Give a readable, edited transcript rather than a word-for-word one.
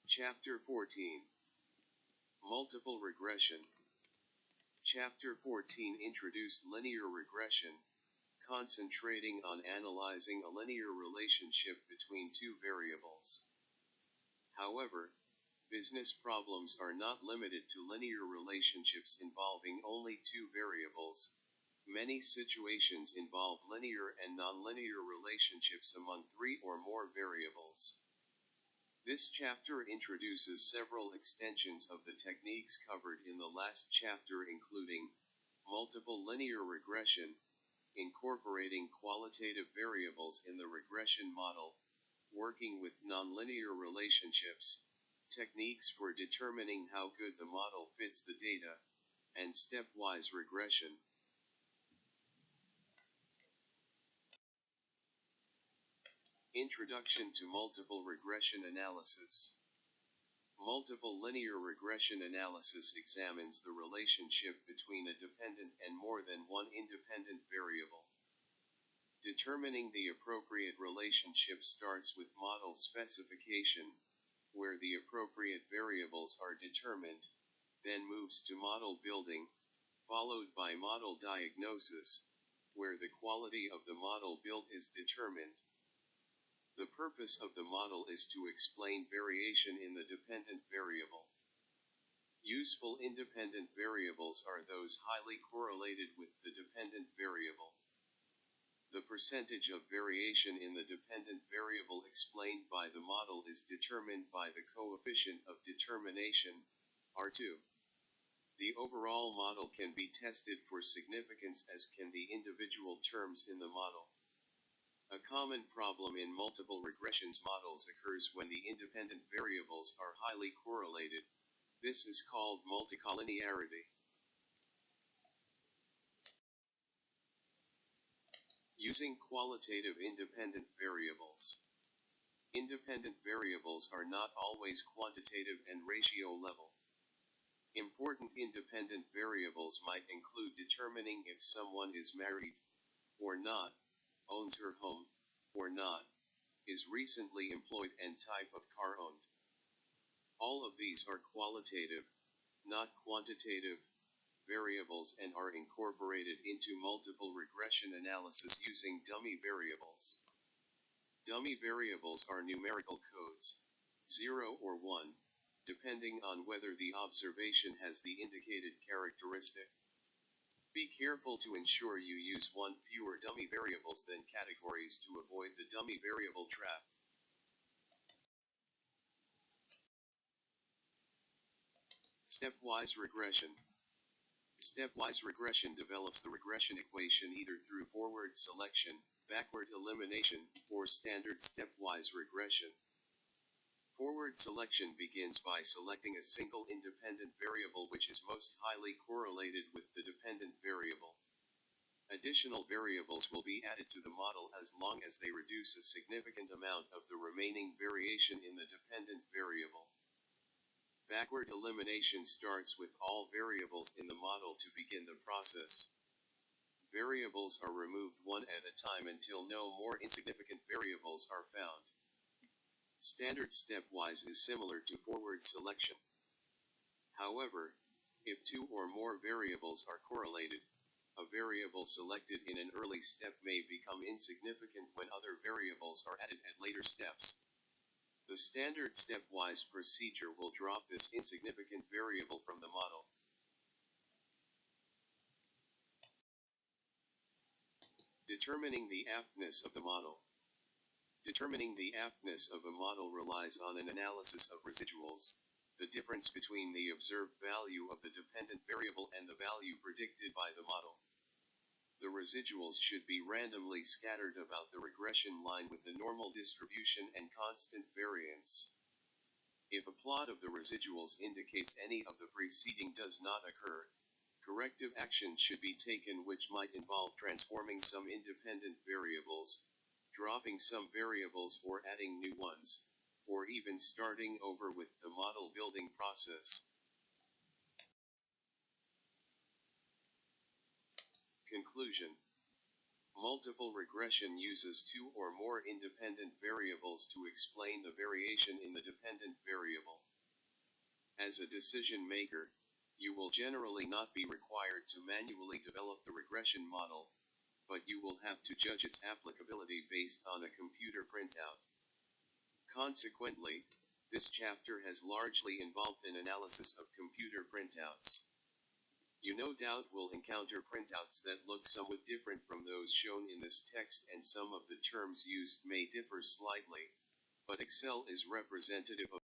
Chapter 14. Multiple Regression. Chapter 14 introduced linear regression, concentrating on analyzing a linear relationship between two variables. However, business problems are not limited to linear relationships involving only two variables. Many situations involve linear and nonlinear relationships among three or more variables. This chapter introduces several extensions of the techniques covered in the last chapter, including multiple linear regression, incorporating qualitative variables in the regression model, working with nonlinear relationships, techniques for determining how good the model fits the data, and stepwise regression. Introduction to Multiple Regression Analysis. Multiple linear regression analysis examines the relationship between a dependent and more than one independent variable. Determining the appropriate relationship starts with model specification, where the appropriate variables are determined, then moves to model building, followed by model diagnosis, where the quality of the model built is determined. The purpose of the model is to explain variation in the dependent variable. Useful independent variables are those highly correlated with the dependent variable. The percentage of variation in the dependent variable explained by the model is determined by the coefficient of determination, R2. The overall model can be tested for significance, as can the individual terms in the model. A common problem in multiple regressions models occurs when the independent variables are highly correlated. This is called multicollinearity. Using qualitative independent variables. Independent variables are not always quantitative and ratio level. Important independent variables might include determining if someone is married or not, owns her home or not, is recently employed, and type of car owned. All of these are qualitative, not quantitative, variables and are incorporated into multiple regression analysis using dummy variables. Dummy variables are numerical codes, 0 or 1, depending on whether the observation has the indicated characteristic. Be careful to ensure you use one fewer dummy variables than categories to avoid the dummy variable trap. Stepwise regression. Stepwise regression develops the regression equation either through forward selection, backward elimination, or standard stepwise regression. Forward selection begins by selecting a single independent variable which is most highly correlated with the dependent variable. Additional variables will be added to the model as long as they reduce a significant amount of the remaining variation in the dependent variable. Backward elimination starts with all variables in the model to begin the process. Variables are removed one at a time until no more insignificant variables are found. Standard stepwise is similar to forward selection. However, if two or more variables are correlated, a variable selected in an early step may become insignificant when other variables are added at later steps. The standard stepwise procedure will drop this insignificant variable from the model. Determining the aptness of the model. Determining the aptness of a model relies on an analysis of residuals, the difference between the observed value of the dependent variable and the value predicted by the model. The residuals should be randomly scattered about the regression line with a normal distribution and constant variance. If a plot of the residuals indicates any of the preceding does not occur, corrective action should be taken, which might involve transforming some independent variables, dropping some variables or adding new ones, or even starting over with the model building process. Conclusion. Multiple regression uses two or more independent variables to explain the variation in the dependent variable. As a decision maker, you will generally not be required to manually develop the regression model, but you will have to judge its applicability based on a computer printout. Consequently, this chapter has largely involved an analysis of computer printouts. You no doubt will encounter printouts that look somewhat different from those shown in this text, and some of the terms used may differ slightly, but Excel is representative of